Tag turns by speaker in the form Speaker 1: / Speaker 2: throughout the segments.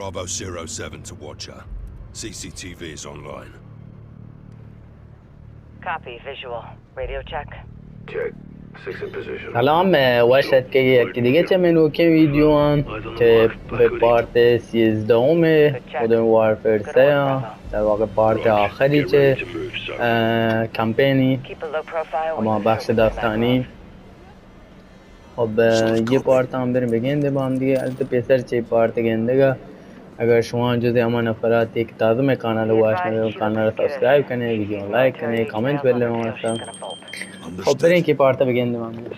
Speaker 1: Bravo 07 to Watcher. CCTV is online.
Speaker 2: Copy. Visual. Radio check.
Speaker 3: Check. 6 in position.
Speaker 4: سلام واشد که یکی دیگه چه منو که ویدیوان که به پارت 13 مدرن وارفر 3 در واقع پارت آخری چه کمپینی اما بخش داستانی. خب یه پارت هم بریم بگنده با هم دیگه. البته پیسر چه پارت گنده اگر شما جز اما نفراتی که تازه کانال رو آشنا کانال رو سابسکرایب کنه، ویدیو لایک کنه، کامنت بله مثلا. خب بریم که پارت بگنده با هم دیگه.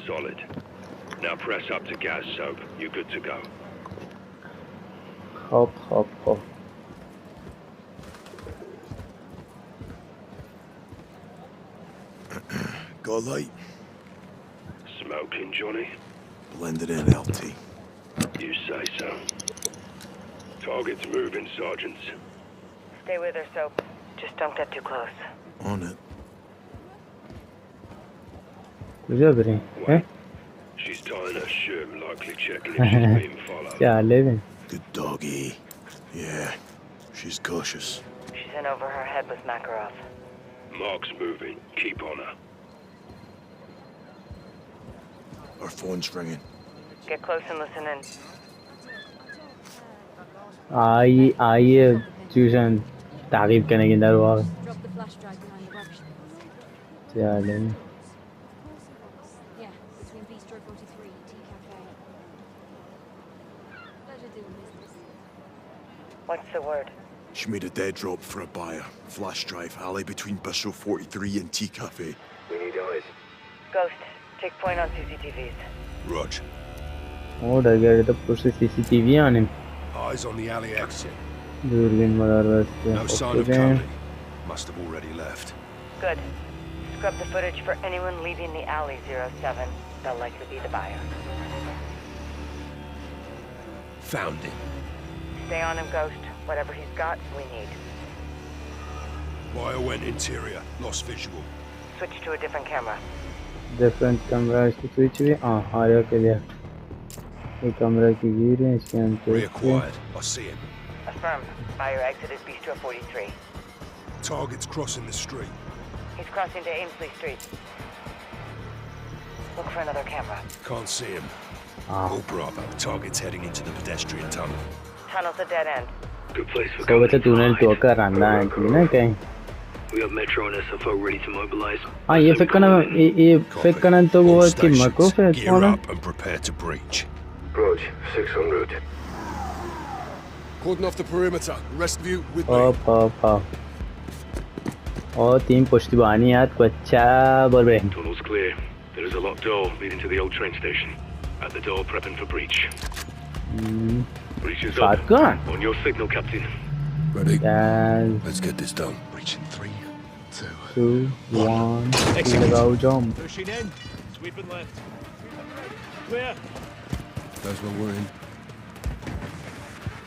Speaker 4: خب
Speaker 3: Go light.
Speaker 1: Smoking, Johnny?
Speaker 3: Blended in, LT.
Speaker 1: You say so. Target's moving, Sergeant.
Speaker 2: Stay with her, Soap. Just don't get too close.
Speaker 3: On it.
Speaker 4: کجا بریم؟
Speaker 1: She's tying her shirt, likely checking if she's being followed.
Speaker 4: جالبه.
Speaker 3: Good doggy. Yeah, she's cautious.
Speaker 2: She's in over her head with Makarov.
Speaker 1: Mark's moving. Keep on her.
Speaker 3: Our phone's ringing.
Speaker 2: Get close and listen in.
Speaker 4: آیه چوشن تعقیب کنه که در واقع جالبه.
Speaker 2: What's the word?
Speaker 3: She made a dead drop for a buyer. Flash drive alley between Bistro 43 and Tea Cafe.
Speaker 1: We need eyes.
Speaker 2: Ghost, take point on CCTVs.
Speaker 1: Rog.
Speaker 4: اوه اگر تو پشت CCTV آنیم.
Speaker 1: Eyes on the alley exit.
Speaker 4: دوربین مدار بسته.
Speaker 1: No sign of company. Must have already left.
Speaker 2: Good. Scrub the footage for anyone leaving the alley 07. They'll likely be the buyer.
Speaker 1: Found him.
Speaker 2: Stay on him, Ghost. Whatever he's got, we need.
Speaker 1: Wire went interior. Lost visual.
Speaker 2: Switch to a different camera.
Speaker 4: Different camera is to switch भी आया के लिए ये camera की गिरे इसके अंदर
Speaker 1: Reacquired. I see him.
Speaker 2: Affirm. Buyer exited Bistro 43.
Speaker 1: Target's crossing the street.
Speaker 2: He's crossing to Amesley Street. Look for another camera.
Speaker 1: Can't see him. All Bravo. Target's heading into the pedestrian tunnel.
Speaker 2: Tunnel's a dead end.
Speaker 1: Good place for
Speaker 4: तो बच्चे tunnel तो कर रहा है कि ना कहीं
Speaker 1: We got Metro and SFO ready to mobilize.
Speaker 4: हाँ ये फिर करना तो वो कि मको फिर
Speaker 1: Gear up and prepare to breach.
Speaker 3: Approach 600. Cordon off the perimeter. Rest of you with me.
Speaker 4: Up. और तीन पुष्टिबानी याद को अच्छा बोल रहे हैं.
Speaker 1: Tunnel's clear. There is a locked door leading to the old train station. At the door, prepping for breach. Breach is up.
Speaker 4: Shotgun.
Speaker 1: On your signal, Captain.
Speaker 3: Ready?
Speaker 4: Yes.
Speaker 1: Let's get this done.
Speaker 3: Breach in 3,
Speaker 4: 2, 1. लगाओ jump.
Speaker 5: Pushing in. Sweeping left. Clear.
Speaker 3: That's where we're in.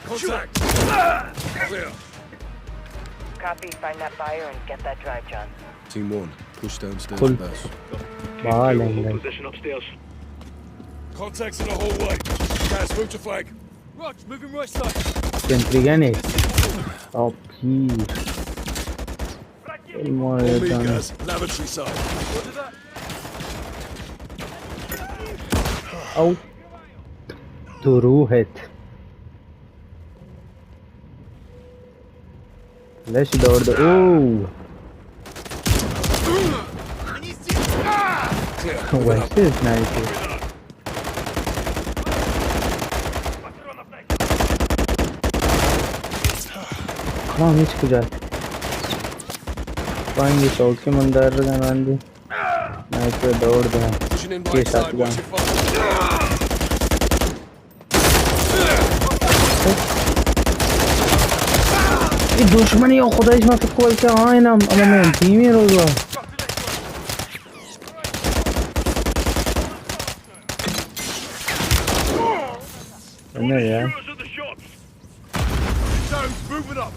Speaker 1: Contact!
Speaker 3: Clear.
Speaker 2: Copy. Find that buyer and get that drive, John.
Speaker 3: Team 1, push downstairs
Speaker 4: Cool.
Speaker 3: best.
Speaker 4: बाहर
Speaker 1: Hold
Speaker 4: लेंगे.
Speaker 1: position upstairs.
Speaker 3: Contacts in the hallway. Guys, move to flag.
Speaker 5: Rog, moving right side.
Speaker 4: Entry क्या नहीं? Oh please.
Speaker 3: On me, guys. Lavatory side.
Speaker 4: Out. تروحت. ليش دور ده؟ أوه. وش سنايبر؟ خلاص هيك كجات. بايني شوك के मंदार लगान दे. Sniper दौड़ दे.
Speaker 3: Pushing in
Speaker 4: के
Speaker 3: right
Speaker 4: साथ
Speaker 3: side.
Speaker 4: जान.
Speaker 3: Watch your fire.
Speaker 4: ये दुश्मनी और खुदाइश में फिर कोई क्या है ना अम्मा मैं टीम ही रोगा. नहीं यार.
Speaker 3: Zones, moving up.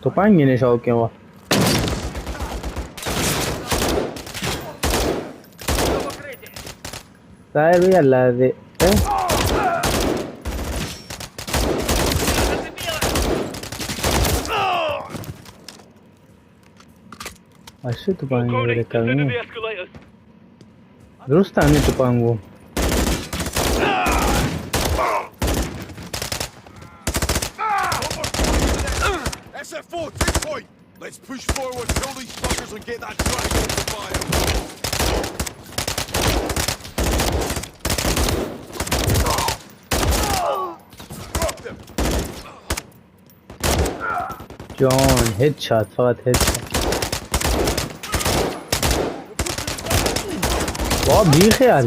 Speaker 4: तो पाएंगे नहीं शौक क्यों हुआ? طاهر भैया अल्लाह से Aşağı tupan
Speaker 5: Cody,
Speaker 4: yere
Speaker 5: descend to
Speaker 4: kalmıyor.
Speaker 5: the escalators.
Speaker 4: Durust tane tupan bu.
Speaker 3: SF4, take point! Let's push forward, kill these fuckers and get that track off the fire. Drop them!
Speaker 4: John headshot fakat headshot. Vah bir khayal.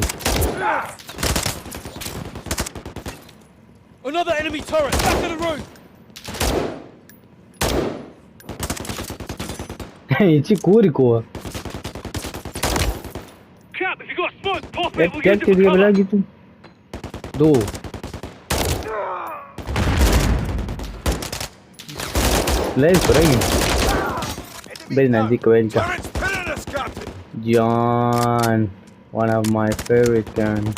Speaker 5: Another enemy turret, back of the room.
Speaker 4: İçi kuriko.
Speaker 5: Cap, if you got smoke, pop it, we'll
Speaker 4: Gel
Speaker 5: use it for
Speaker 4: geriye
Speaker 5: cover.
Speaker 4: bırak gittim. Do. Play kırayım. Bir nazik oyuncu.
Speaker 3: Turret's pinning us, Captain!
Speaker 4: John, one of my favorite guns.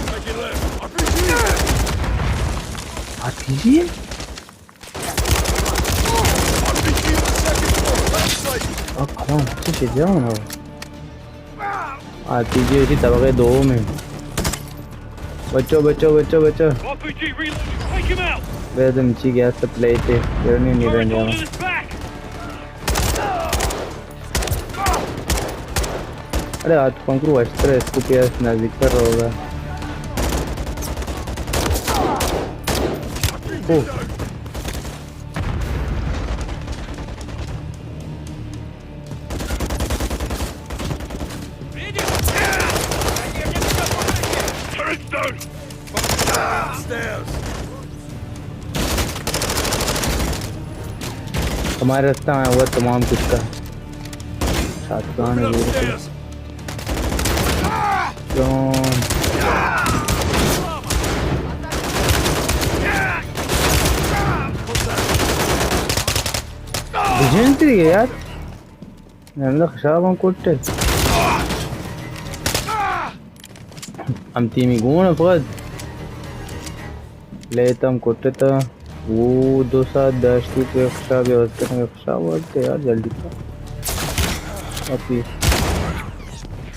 Speaker 3: Take it left. RPG!
Speaker 4: RPG?
Speaker 3: RPG on the second floor, left side!
Speaker 4: Oh, come on, कुछ चीज़ है ना? RPG उसी तबके दो में. बच्चों
Speaker 5: RPG reloading, take him out.
Speaker 4: Vedem ci gaz play थे. फिर नहीं
Speaker 5: Turret
Speaker 4: रहने
Speaker 5: holding
Speaker 4: वाला.
Speaker 5: us back.
Speaker 4: अरे आज पंक्रू एक्स्ट्रा इसको PS नज़दीक पर होगा. Oh.
Speaker 1: Turret's down!
Speaker 3: Downstairs!
Speaker 4: हमारे रास्ता में हुआ तमाम कुछ का. शॉटगन है वो.
Speaker 3: Upstairs!
Speaker 4: John. Vigilante यार. नंदा खशाबं कोट्टे. हम तीमी गुण फقط. लेतम कोट्टे तो वो दो साथ दाश्ती पे खशाब या उसके संग खशाब होते यार जल्दी का. अभी.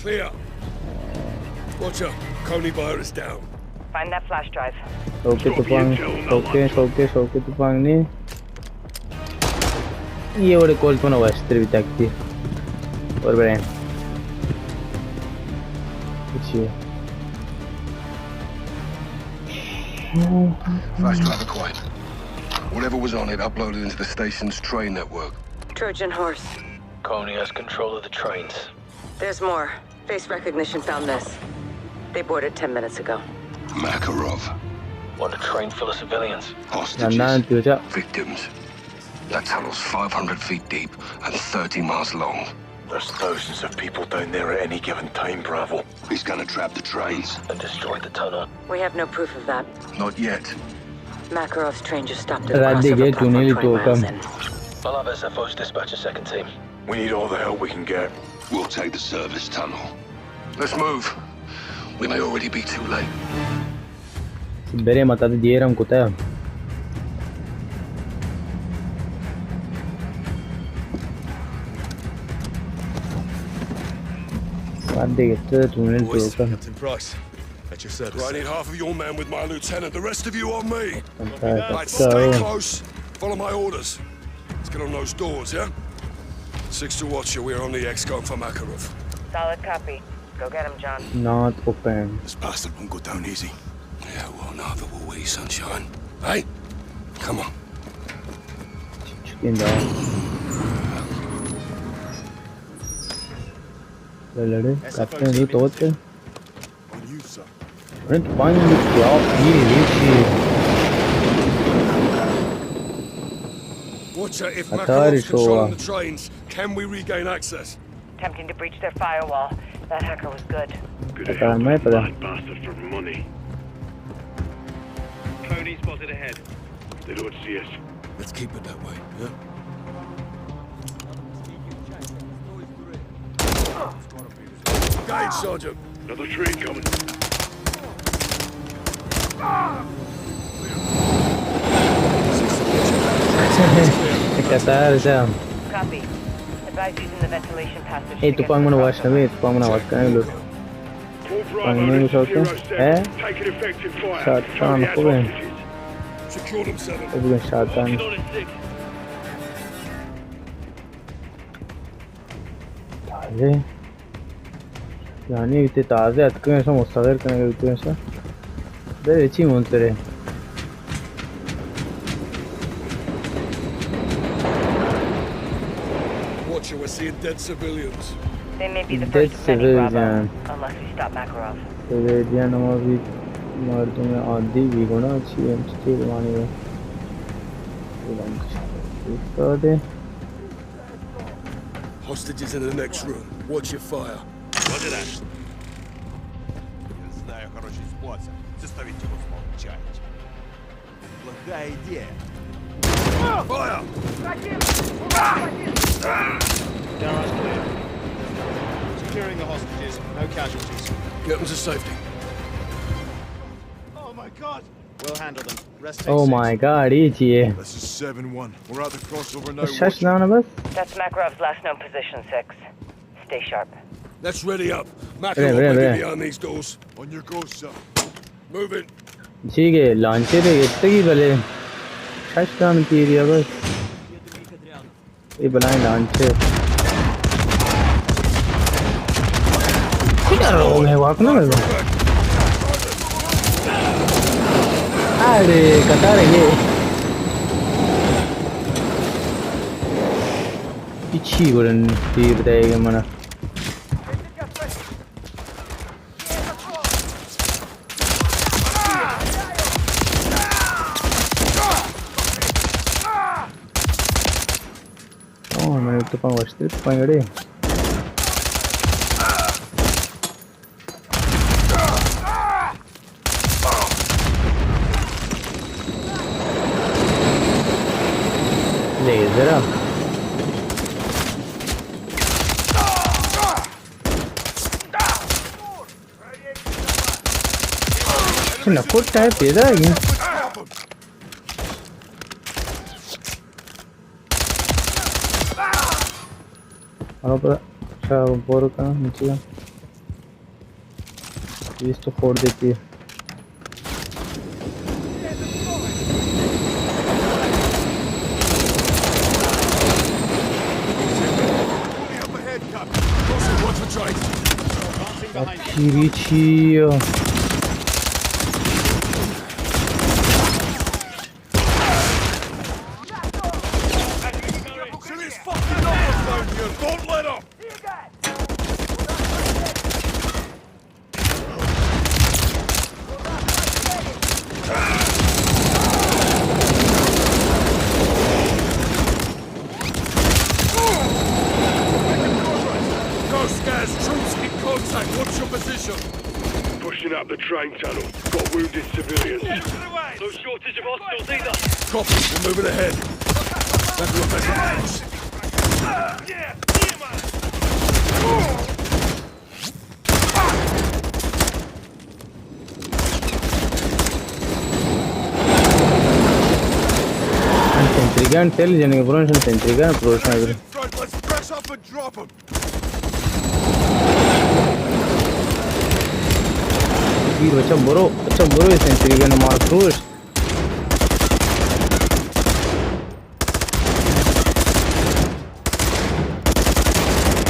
Speaker 3: Clear. Watch out. Coney Bar is down.
Speaker 2: Find that flash drive.
Speaker 4: Okay तूफान ने ये वाले कॉल को ना वास्ते भी ताकती और बड़े कुछ
Speaker 1: Flash drive acquired. Whatever was on it uploaded into the station's train network.
Speaker 2: Trojan horse.
Speaker 6: Coney has control of the trains.
Speaker 2: There's more. Face recognition found this. They boarded 10 minutes ago.
Speaker 1: Makarov.
Speaker 6: Want a train full of civilians?
Speaker 4: Nanda तुझा
Speaker 1: Victims. That tunnel's 500 feet deep and 30 miles long.
Speaker 7: There's thousands of people down there at any given time, Bravo.
Speaker 1: He's gonna trap the trains.
Speaker 6: And destroy the tunnel?
Speaker 2: We have no proof of that.
Speaker 1: Not yet.
Speaker 2: Makarov's train just stopped at a
Speaker 4: रात
Speaker 2: crossover
Speaker 4: गए
Speaker 2: platform
Speaker 4: चुनेली
Speaker 2: 20
Speaker 4: तो
Speaker 2: miles
Speaker 4: come
Speaker 2: in.
Speaker 6: I'll have SFOs dispatch a second team.
Speaker 7: We need all the help we can get.
Speaker 1: We'll take the service tunnel. Let's move. We may already be too late.
Speaker 4: बेरे मता दे दिए हम कुत्ता रात दे गए चुनेली तो
Speaker 3: Boys,
Speaker 4: come.
Speaker 3: Captain Price. At your service. I need half of your men with my lieutenant, the rest of you on me. Right, stay close. Follow my orders. Let's get on those doors, yeah? 6 to Watcher, we're on the X-Gun for Makarov.
Speaker 2: Solid copy. Go get him, John.
Speaker 4: Not open.
Speaker 3: This bastard won't go down easy. Yeah, well, neither will we, sunshine. Hey, come on.
Speaker 4: Chicken down. लड़े करते हैं तो होते हैं. अरे तो पानी में क्या ये
Speaker 3: Watcher, if
Speaker 4: Atari
Speaker 3: Makarov's controlling
Speaker 4: show.
Speaker 3: the trains, can we regain access?
Speaker 2: Attempting to breach their firewall. That hacker was good.
Speaker 1: Good
Speaker 4: पता मैं पता.
Speaker 1: bastard for money.
Speaker 5: Coney spotted ahead.
Speaker 1: They don't see us.
Speaker 3: Let's keep it that way, yeah? Gage, Sergeant.
Speaker 5: Another train coming.
Speaker 4: Qatar siya.
Speaker 2: Copy. Advise using the ventilation passage.
Speaker 4: Eh, tupang mo na wash na eh. Tupang mo na wash ka na look. Pang mo yung shot eh?
Speaker 5: Taking effective fire.
Speaker 4: Shot down ako eh.
Speaker 3: Secure them, 7.
Speaker 4: Sabi ko shot down.
Speaker 5: On it, 6.
Speaker 4: Taze. Yani bitti taze atkın mustaqil kana götürüyorsa. Böyle içim ontere.
Speaker 3: Watcher, we're seeing dead civilians.
Speaker 2: They may be the
Speaker 4: Dead
Speaker 2: first of many, Bravo.
Speaker 4: civilian.
Speaker 2: Unless we stop Makarov.
Speaker 4: Civilian ama bir mardum ya adi bir guna açıyor. Tutuyor mani ve. Ulan çıktı.
Speaker 3: Hostages in the next room. Watch your fire.
Speaker 5: Roger that.
Speaker 8: Я знаю хороший способ заставить его смолчать. Плохая идея.
Speaker 3: Fire!
Speaker 5: Garage clear. Securing the hostages. No casualties.
Speaker 3: Get them to safety.
Speaker 8: Oh my god!
Speaker 5: We'll handle them. Rest
Speaker 4: Oh
Speaker 5: takes
Speaker 4: my
Speaker 5: 6.
Speaker 4: god, iyi ki.
Speaker 7: This is 7-1. We're at the crossover now.
Speaker 4: Şaş lan bas.
Speaker 2: That's Makarov's last known position, 6. Stay sharp.
Speaker 3: Let's ready up.
Speaker 4: Ready,
Speaker 3: Makarov
Speaker 4: ready,
Speaker 3: may
Speaker 4: ready.
Speaker 3: be behind these doors.
Speaker 7: On your go, sir.
Speaker 3: Move in.
Speaker 4: ठीक है launcher है इतने की भले शश down की area बस ये बनाए लॉन्चर क्या रोग है वाक ना मेरे अरे कतार है ये पीछे गुरन तीर देगा मना मैंने तो पाँव बचते तो पाँव गड़े ले जरा ना कोट टाइप पेदा है ये अब अच्छा बोर का नीचे इस तो फोड़ देती है Chirichio.
Speaker 3: Don't let up! Ghost gas, troops in contact. What's your position?
Speaker 5: Pushing up the train tunnel. Got wounded civilians. No shortage of hostiles either.
Speaker 3: Copy. We're moving ahead. That's your best approach.
Speaker 5: Yeah, man.
Speaker 4: Centrigan, tell you, Centrigan approach.
Speaker 7: Let's press up and drop him.
Speaker 4: अच्छा बोरो Centrigan मार approach.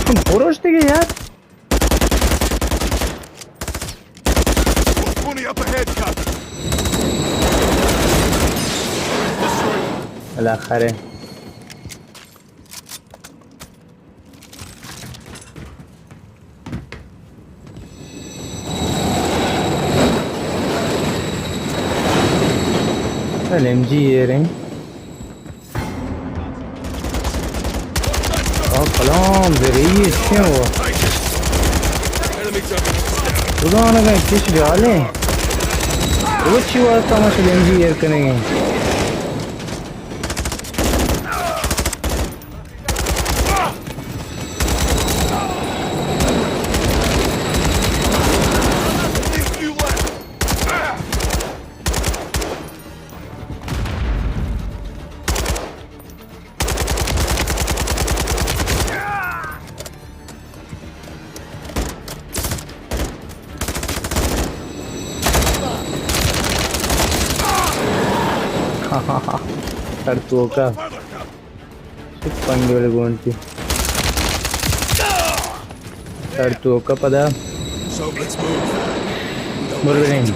Speaker 4: तुम approach थे क्या यार?
Speaker 7: Pony up ahead, Captain.
Speaker 4: الآخری LMG ये रही कलाम ज़रूरी है क्यों वो उदाहरण का किस डाले वो चीज़ आता है मशहूर LMG ये करेंगे Tartuoka. Pangyole gonti. Tartuoka pada.
Speaker 3: So let's move.
Speaker 4: Murverin.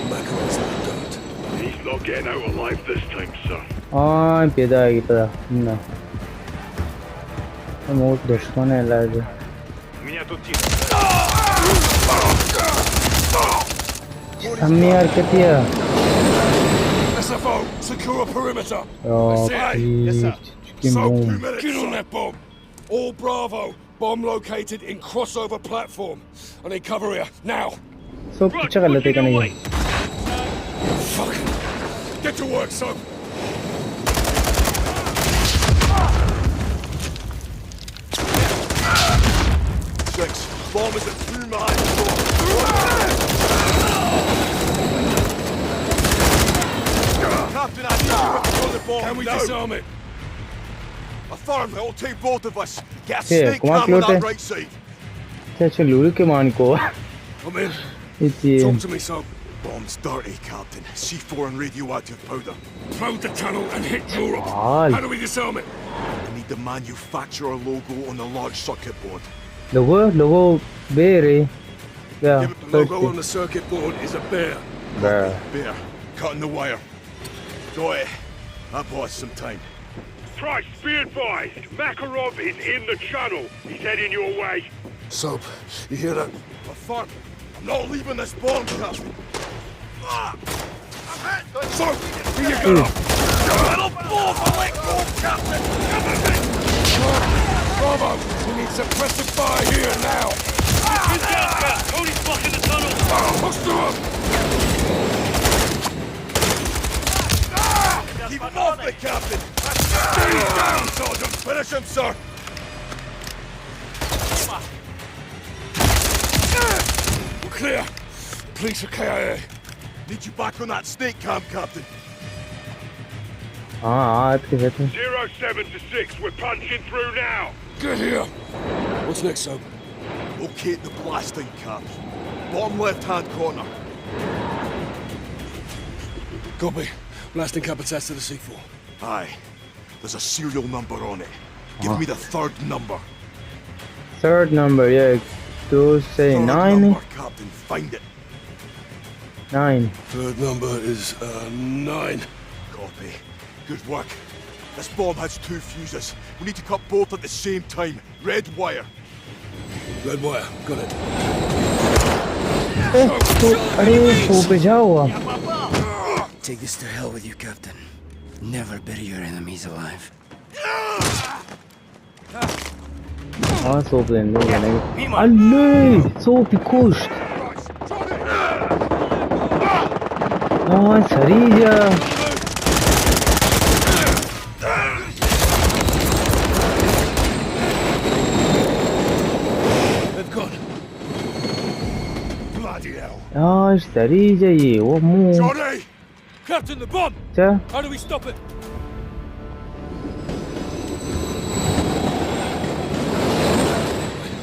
Speaker 5: He's not getting out alive this time, son.
Speaker 4: Ay peda agi pada. Na. Mot dushman hai lage.
Speaker 5: Меня тут тихо.
Speaker 4: Hamne yaar kya?
Speaker 3: SFO, secure a perimeter.
Speaker 4: Oh,
Speaker 3: Yes, sir.
Speaker 4: chicken boom.
Speaker 3: Get on that bomb. All Bravo. Bomb located in crossover platform. I need cover here, now.
Speaker 4: So kuch galat hai nahi.
Speaker 3: Fuck. Get to work, son.
Speaker 8: Six. Bomb is at 2 miles. Captain, I need you to throw the bomb.
Speaker 3: Can we
Speaker 8: now.
Speaker 3: disarm it?
Speaker 8: Affirm, it'll take both of us. Get a
Speaker 4: Here,
Speaker 8: snake
Speaker 4: come on,
Speaker 8: cam on
Speaker 4: Clote.
Speaker 8: that right side.
Speaker 4: Chacha lulu ke maan ko.
Speaker 3: I'm in.
Speaker 4: Iti.
Speaker 3: Talk to me, son.
Speaker 8: Bomb's dirty, Captain. C4 and radioactive powder.
Speaker 3: Close the tunnel and hit Europe.
Speaker 4: Bal.
Speaker 3: How do we disarm it?
Speaker 8: I need the manufacturer logo on the large circuit board.
Speaker 4: Logo bere. Yeah.
Speaker 3: The logo on the circuit board is a bear.
Speaker 4: Bruh.
Speaker 8: Bear, cutting the wire. Got it. That bought us some time.
Speaker 5: Price, be advised. Makarov is in the channel. He's heading your way.
Speaker 3: Soap, you hear that?
Speaker 8: Affirm, I'm not leaving this bomb, Captain. Ah! I'm hit!
Speaker 3: Soap, here you go.
Speaker 8: Little ball for let go, Captain!
Speaker 3: Bravo, we need suppressive fire here now.
Speaker 5: Tony's blocking the tunnel.
Speaker 3: Push through him.
Speaker 8: Keep him off me, Captain! Stay down, Sergeant! Finish him, sir!
Speaker 3: We're clear. Police are KIA.
Speaker 8: Need you back on that snake cam, Captain.
Speaker 4: हाँ activate है.
Speaker 5: 07 to 6, we're punching through now.
Speaker 3: Get here. What's next, Soap?
Speaker 8: Locate the blasting cap. Bottom left-hand corner.
Speaker 3: Copy. Blasting cap attached to the C4.
Speaker 8: Aye. There's a serial number on it. Give me the third number.
Speaker 4: Third number, yeah. To say
Speaker 8: Third
Speaker 4: 9.
Speaker 8: number, Captain. Find it.
Speaker 4: 9.
Speaker 3: Third number is 9.
Speaker 8: Copy. Good work. This bomb has 2 fuses. We need to cut both at the same time. Red wire.
Speaker 3: Red wire. Got it.
Speaker 4: अरे सो पे जाओ.
Speaker 9: Take this to hell with you, Captain. Never bury your enemies alive.
Speaker 4: हाँ सो पे नहीं बनेगी. अल्ले सो पे खुश. हाँ सरी जा. हाँ सरी जा ये वो मुंह.
Speaker 3: Johnny! Captain, the bomb!
Speaker 4: क्या?
Speaker 3: How do we stop it?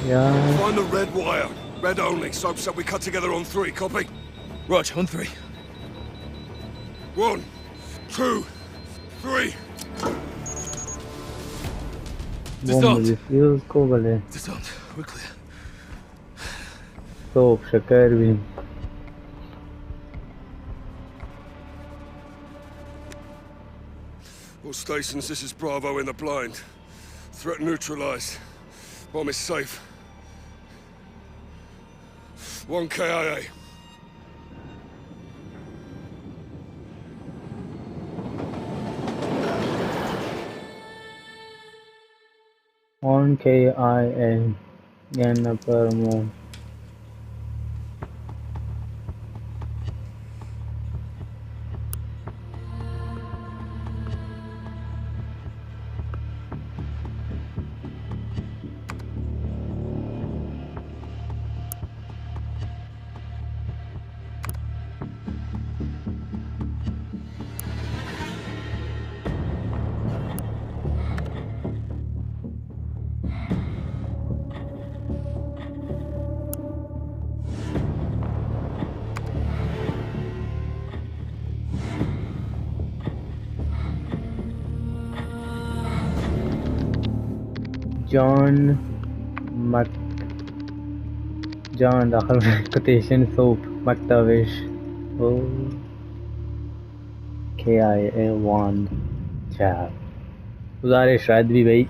Speaker 4: यार.
Speaker 3: Find the red wire. Red only. Soap said we cut together on 3. Copy? Rog, on 3. 1, 2, 3.
Speaker 4: Bomba defuse को बोले.
Speaker 3: Disarmed. We're clear.
Speaker 4: तो शक्कर भी.
Speaker 3: All stations, this is Bravo in the blind. Threat neutralized. Bomb is safe. 1 KIA.
Speaker 4: On KIA. Yan per mo. جان داخل کوتیشن صوب مکتبش او KIA1 چهار گزارش رد بھی بھائی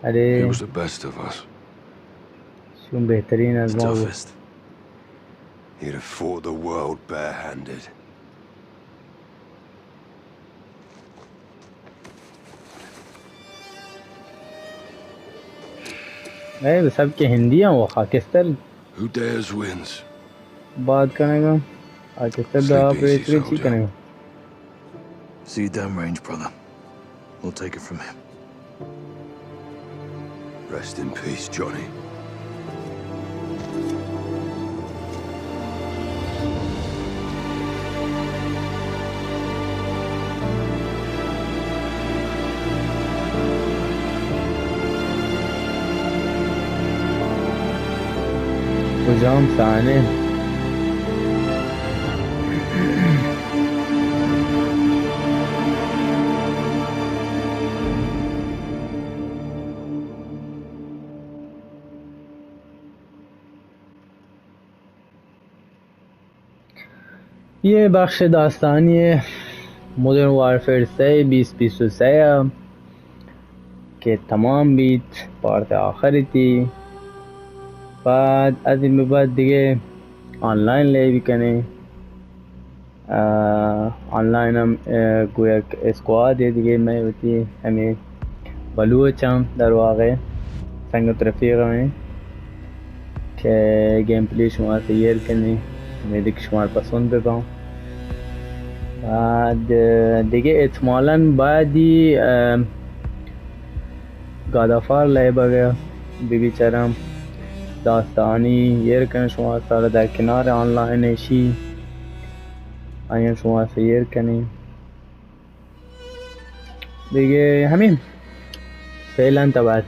Speaker 3: He
Speaker 4: ارے
Speaker 3: was the best of us.
Speaker 4: شون بہترین از ما بود
Speaker 3: Toughest. He'd have fought the world barehanded.
Speaker 4: اے سب کے ہندی ہیں وہ خاکستر
Speaker 3: Who dares wins.
Speaker 4: بات کرنے گا خاکستر
Speaker 3: Sleep
Speaker 4: دا
Speaker 3: easy,
Speaker 4: پریسری چی
Speaker 3: soldier.
Speaker 4: کرنے گا
Speaker 7: See you downrange, brother. We'll take it from him.
Speaker 3: Rest in peace, Johnny.
Speaker 4: کجام صحنه یه بخش داستانی مدرن وارفیر 3 2023 که تمام بید پارت آخری تی بعد از این به بعد دیگه آنلاین لیبی کنه آنلاین هم گویا اسکواد دیگه میں ہوتی ہمیں بلوچ هم در واقع سنگت رفیق همه که گیم پلی شما سیر کنی امیده که شما پسند بکنم بعد دیگه احتمالا بعدی گادافار لیبا گیا بیچارم داستانی یر کنه شما سارا در کنار آنلاین شی آیم شما سیر کنی دیگه همین فعلا تا بعد